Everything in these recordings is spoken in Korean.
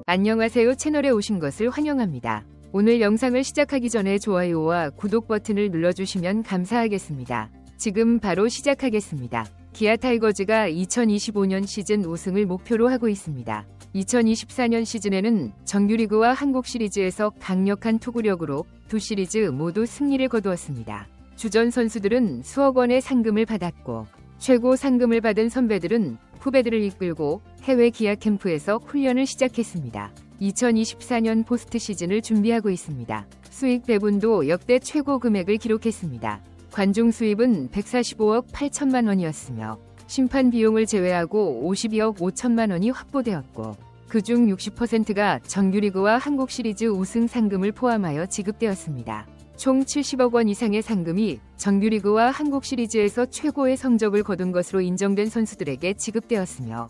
안녕하세요. 채널에 오신 것을 환영합니다. 오늘 영상을 시작하기 전에 좋아요와 구독 버튼을 눌러주시면 감사하겠습니다. 지금 바로 시작하겠습니다. 기아 타이거즈가 2025년 시즌 우승을 목표로 하고 있습니다. 2024년 시즌에는 정규리그와 한국 시리즈에서 강력한 투구력으로 두 시리즈 모두 승리를 거두었습니다. 주전 선수들은 수억 원의 상금을 받았고 최고 상금을 받은 선배들은 후배들을 이끌고 해외 기아 캠프에서 훈련을 시작했습니다. 2024년 포스트 시즌을 준비하고 있습니다. 수익 배분도 역대 최고 금액을 기록했습니다. 관중 수입은 145억 8천만 원이었으며 심판 비용을 제외하고 52억 5천만 원이 확보되었고 그중 60%가 정규리그와 한국 시리즈 우승 상금을 포함하여 지급되었습니다. 총 70억 원 이상의 상금이 정규리그와 한국 시리즈에서 최고의 성적을 거둔 것으로 인정된 선수들에게 지급되었으며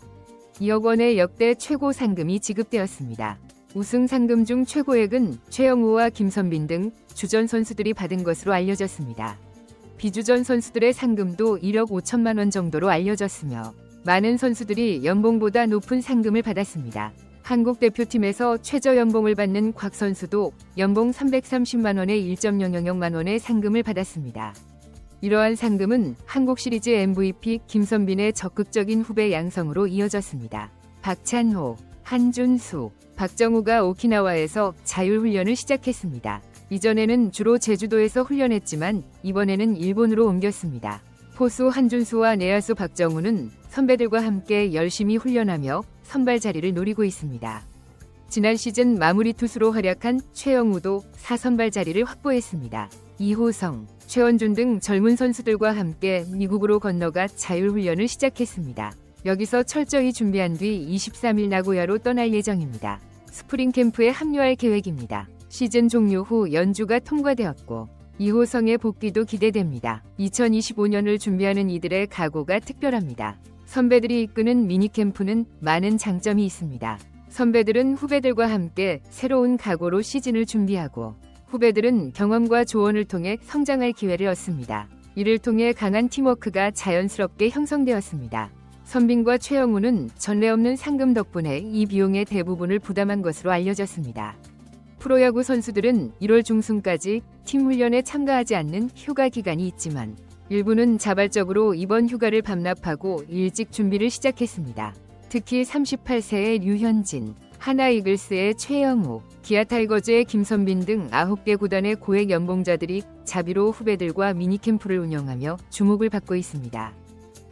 2억 원의 역대 최고 상금이 지급되었습니다. 우승 상금 중 최고액은 최영우와 김선빈 등 주전 선수들이 받은 것으로 알려졌습니다. 비주전 선수들의 상금도 1억 5천만 원 정도로 알려졌으며 많은 선수들이 연봉보다 높은 상금을 받았습니다. 한국 대표팀에서 최저 연봉을 받는 곽 선수도 연봉 330만 원에 1.000만 원의 상금을 받았습니다. 이러한 상금은 한국 시리즈 MVP 김선빈의 적극적인 후배 양성으로 이어졌습니다. 박찬호, 한준수, 박정우가 오키나와에서 자율훈련을 시작했습니다. 이전에는 주로 제주도에서 훈련했지만 이번에는 일본으로 옮겼습니다. 포수 한준수와 내야수 박정우는 선배들과 함께 열심히 훈련하며 선발 자리를 노리고 있습니다. 지난 시즌 마무리 투수로 활약한 최영우도 4선발 자리를 확보했습니다. 이호성, 최원준 등 젊은 선수들과 함께 미국으로 건너가 자율훈련을 시작했습니다. 여기서 철저히 준비한 뒤 23일 나고야로 떠날 예정입니다. 스프링 캠프에 합류할 계획입니다. 시즌 종료 후 연주가 통과되었고 이호성의 복귀도 기대됩니다. 2025년을 준비하는 이들의 각오가 특별합니다. 선배들이 이끄는 미니캠프는 많은 장점이 있습니다. 선배들은 후배들과 함께 새로운 각오로 시즌을 준비하고 후배들은 경험과 조언을 통해 성장할 기회를 얻습니다. 이를 통해 강한 팀워크가 자연스럽게 형성되었습니다. 선빈과 최영우는 전례 없는 상금 덕분에 이 비용의 대부분을 부담한 것으로 알려졌습니다. 프로야구 선수들은 1월 중순까지 팀 훈련에 참가하지 않는 휴가 기간이 있지만 일부는 자발적으로 이번 휴가를 반납하고 일찍 준비를 시작했습니다. 특히 38세의 류현진, 하나이글스의 최영우, 기아 타이거즈의 김선빈 등 9개 구단의 고액 연봉자들이 자비로 후배들과 미니캠프를 운영하며 주목을 받고 있습니다.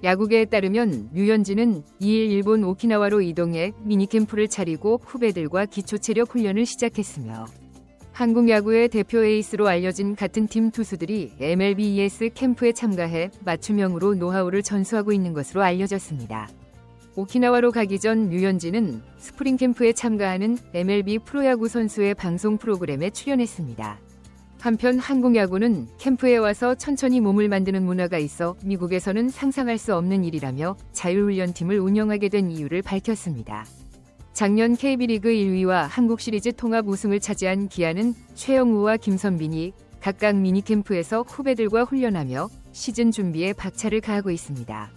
야구계에 따르면 류현진은 2일 일본 오키나와로 이동해 미니캠프를 차리고 후배들과 기초체력 훈련을 시작했으며 한국 야구의 대표 에이스로 알려진 같은 팀 투수들이 MLB ES 캠프에 참가해 맞춤형으로 노하우를 전수하고 있는 것으로 알려졌습니다. 오키나와로 가기 전 류현진은 스프링 캠프에 참가하는 MLB 프로야구 선수의 방송 프로그램에 출연했습니다. 한편 한국 야구는 캠프에 와서 천천히 몸을 만드는 문화가 있어 미국에서는 상상할 수 없는 일이라며 자율훈련팀을 운영하게 된 이유를 밝혔습니다. 작년 KB리그 1위와 한국 시리즈 통합 우승을 차지한 기아는 최영우와 김선빈이 각각 미니캠프에서 후배들과 훈련하며 시즌 준비에 박차를 가하고 있습니다.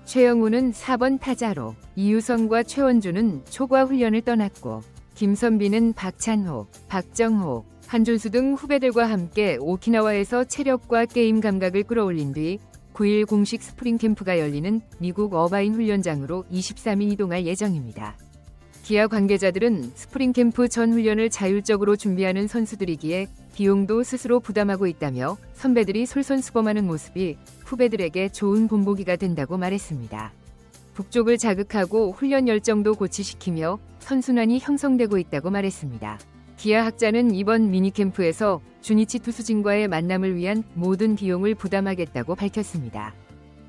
최영우는 4번 타자로, 이유성과 최원준은 초과 훈련을 떠났고 김선빈은 박찬호, 박정호, 한준수 등 후배들과 함께 오키나와에서 체력과 게임 감각을 끌어올린 뒤 9일 공식 스프링 캠프가 열리는 미국 어바인 훈련장으로 23일 이동할 예정입니다. 기아 관계자들은 스프링 캠프 전 훈련을 자율적으로 준비하는 선수들이기에 비용도 스스로 부담하고 있다며 선배들이 솔선수범하는 모습이 후배들에게 좋은 본보기가 된다고 말했습니다. 북쪽을 자극하고 훈련 열정도 고취시키며 선순환이 형성되고 있다고 말했습니다. 기아 학자는 이번 미니캠프에서 주니치 투수진과의 만남을 위한 모든 비용을 부담하겠다고 밝혔습니다.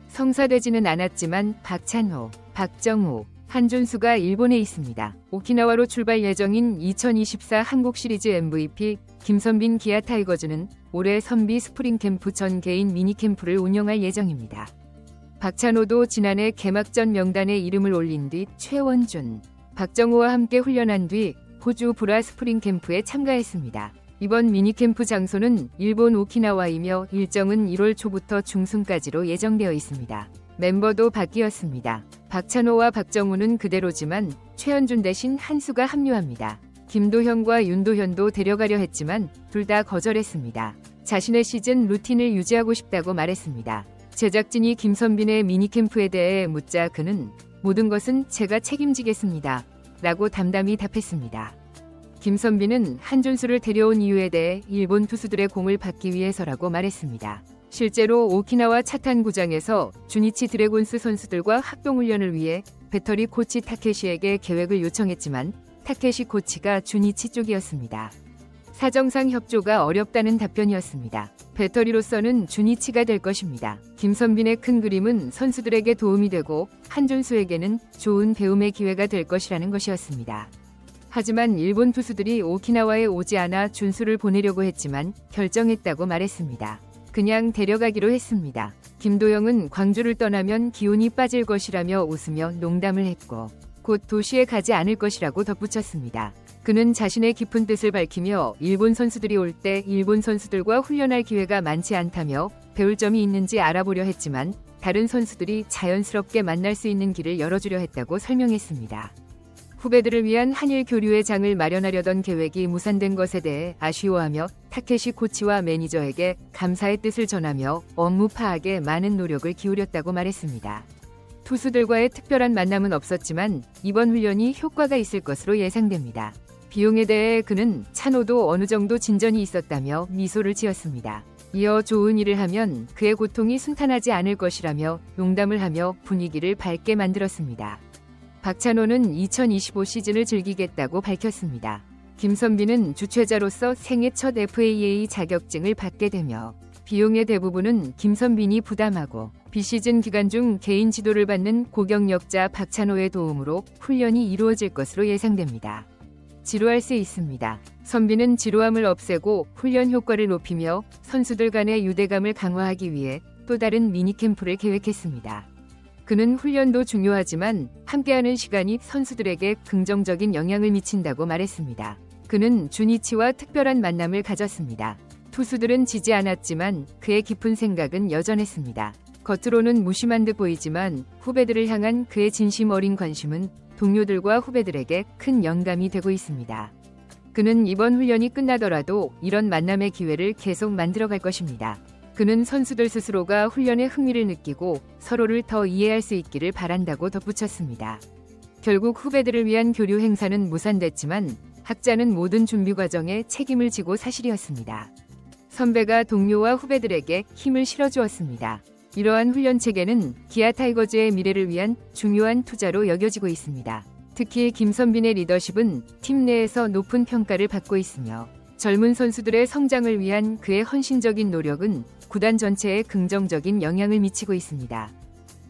성사되지는 않았지만 박찬호, 박정우, 한준수가 일본에 있습니다. 오키나와로 출발 예정인 2024 한국 시리즈 MVP 김선빈 기아 타이거즈는 올해 선비 스프링 캠프 전 개인 미니캠프를 운영할 예정입니다. 박찬호도 지난해 개막전 명단에 이름을 올린 뒤 최원준, 박정우와 함께 훈련한 뒤 호주 브라 스프링 캠프에 참가했습니다. 이번 미니캠프 장소는 일본 오키나와이며 일정은 1월 초부터 중순까지로 예정되어 있습니다. 멤버도 바뀌었습니다. 박찬호와 박정우는 그대로지만 최현준 대신 한수가 합류합니다. 김도현과 윤도현도 데려가려 했지만 둘 다 거절했습니다. 자신의 시즌 루틴을 유지하고 싶다고 말했습니다. 제작진이 김선빈의 미니캠프에 대해 묻자 그는 모든 것은 제가 책임지겠습니다. 라고 담담히 답했습니다. 김선빈은 한준수를 데려온 이유에 대해 일본 투수들의 공을 받기 위해서라고 말했습니다. 실제로 오키나와 차탄구장에서 주니치 드래곤스 선수들과 합동훈련을 위해 배터리 코치 타케시에게 계획을 요청했지만 타케시 코치가 주니치 쪽이었습니다. 사정상 협조가 어렵다는 답변이었습니다. 배터리로서는 주니치가 될 것입니다. 김선빈의 큰 그림은 선수들에게 도움이 되고 한준수에게는 좋은 배움의 기회가 될 것이라는 것이었습니다. 하지만 일본 투수들이 오키나와에 오지 않아 준수를 보내려고 했지만 결정했다고 말했습니다. 그냥 데려가기로 했습니다. 김도영은 광주를 떠나면 기운이 빠질 것이라며 웃으며 농담을 했고 곧 도시에 가지 않을 것이라고 덧붙였습니다. 그는 자신의 깊은 뜻을 밝히며 일본 선수들이 올 때 일본 선수들과 훈련할 기회가 많지 않다며 배울 점이 있는지 알아보려 했지만 다른 선수들이 자연스럽게 만날 수 있는 길을 열어주려 했다고 설명했습니다. 후배들을 위한 한일 교류의 장을 마련하려던 계획이 무산된 것에 대해 아쉬워하며 타케시 코치와 매니저에게 감사의 뜻을 전하며 업무 파악에 많은 노력을 기울였다고 말했습니다. 투수들과의 특별한 만남은 없었지만 이번 훈련이 효과가 있을 것으로 예상됩니다. 비용에 대해 그는 찬호도 어느 정도 진전이 있었다며 미소를 지었습니다. 이어 좋은 일을 하면 그의 고통이 순탄하지 않을 것이라며 농담을 하며 분위기를 밝게 만들었습니다. 박찬호는 2025 시즌을 즐기겠다고 밝혔습니다. 김선빈은 주최자로서 생애 첫 FAA 자격증을 받게 되며 비용의 대부분은 김선빈이 부담하고 비시즌 기간 중 개인 지도를 받는 고경력자 박찬호의 도움으로 훈련이 이루어질 것으로 예상됩니다. 지루할 수 있습니다. 선빈은 지루함을 없애고 훈련 효과를 높이며 선수들 간의 유대감을 강화하기 위해 또 다른 미니캠프를 계획했습니다. 그는 훈련도 중요하지만 함께하는 시간이 선수들에게 긍정적인 영향을 미친다고 말했습니다. 그는 주니치와 특별한 만남을 가졌습니다. 투수들은 지지 않았지만 그의 깊은 생각은 여전했습니다. 겉으로는 무심한 듯 보이지만 후배들을 향한 그의 진심 어린 관심은 동료들과 후배들에게 큰 영감이 되고 있습니다. 그는 이번 훈련이 끝나더라도 이런 만남의 기회를 계속 만들어갈 것입니다. 그는 선수들 스스로가 훈련에 흥미를 느끼고 서로를 더 이해할 수 있기를 바란다고 덧붙였습니다. 결국 후배들을 위한 교류 행사는 무산됐지만 학자는 모든 준비 과정에 책임을 지고 사실이었습니다. 선배가 동료와 후배들에게 힘을 실어주었습니다. 이러한 훈련 체계는 기아 타이거즈의 미래를 위한 중요한 투자로 여겨지고 있습니다. 특히 김선빈의 리더십은 팀 내에서 높은 평가를 받고 있으며 젊은 선수들의 성장을 위한 그의 헌신적인 노력은 구단 전체에 긍정적인 영향을 미치고 있습니다.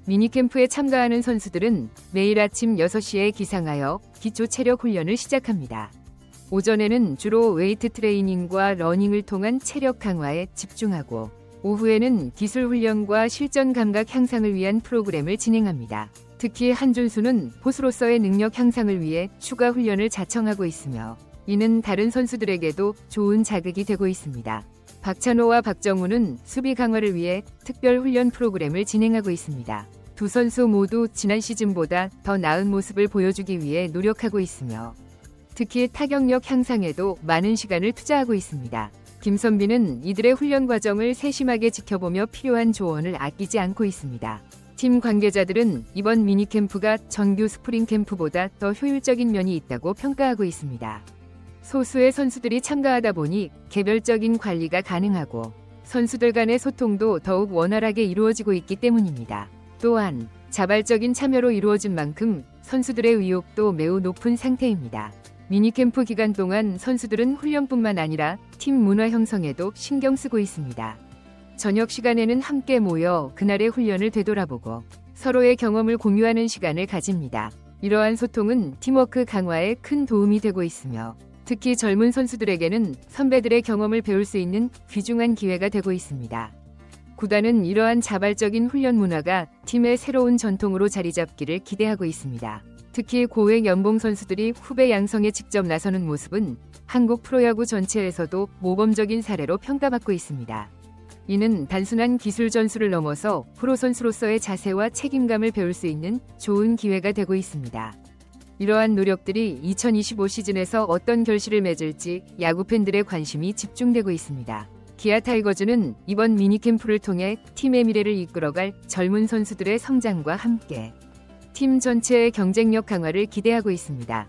미니캠프에 참가하는 선수들은 매일 아침 6시에 기상하여 기초 체력 훈련을 시작합니다. 오전에는 주로 웨이트 트레이닝과 러닝을 통한 체력 강화에 집중하고 오후에는 기술 훈련과 실전 감각 향상을 위한 프로그램을 진행합니다. 특히 한준수는 포수로서의 능력 향상을 위해 추가 훈련을 자청하고 있으며 이는 다른 선수들에게도 좋은 자극이 되고 있습니다. 박찬호와 박정우는 수비 강화를 위해 특별 훈련 프로그램을 진행하고 있습니다. 두 선수 모두 지난 시즌보다 더 나은 모습을 보여주기 위해 노력하고 있으며 특히 타격력 향상에도 많은 시간을 투자하고 있습니다. 김선빈은 이들의 훈련 과정을 세심하게 지켜보며 필요한 조언을 아끼지 않고 있습니다. 팀 관계자들은 이번 미니캠프가 정규 스프링 캠프보다 더 효율적인 면이 있다고 평가하고 있습니다. 소수의 선수들이 참가하다 보니 개별적인 관리가 가능하고 선수들 간의 소통도 더욱 원활하게 이루어지고 있기 때문입니다. 또한 자발적인 참여로 이루어진 만큼 선수들의 의욕도 매우 높은 상태입니다. 미니캠프 기간 동안 선수들은 훈련뿐만 아니라 팀 문화 형성에도 신경 쓰고 있습니다. 저녁 시간에는 함께 모여 그날의 훈련을 되돌아보고 서로의 경험을 공유하는 시간을 가집니다. 이러한 소통은 팀워크 강화에 큰 도움이 되고 있으며 특히 젊은 선수들에게는 선배들의 경험을 배울 수 있는 귀중한 기회가 되고 있습니다. 구단은 이러한 자발적인 훈련 문화가 팀의 새로운 전통으로 자리 잡기를 기대하고 있습니다. 특히 고액 연봉 선수들이 후배 양성에 직접 나서는 모습은 한국 프로야구 전체에서도 모범적인 사례로 평가받고 있습니다. 이는 단순한 기술 전수를 넘어서 프로 선수로서의 자세와 책임감을 배울 수 있는 좋은 기회가 되고 있습니다. 이러한 노력들이 2025 시즌에서 어떤 결실을 맺을지 야구 팬들의 관심이 집중되고 있습니다. 기아 타이거즈는 이번 미니캠프를 통해 팀의 미래를 이끌어갈 젊은 선수들의 성장과 함께 팀 전체의 경쟁력 강화를 기대하고 있습니다.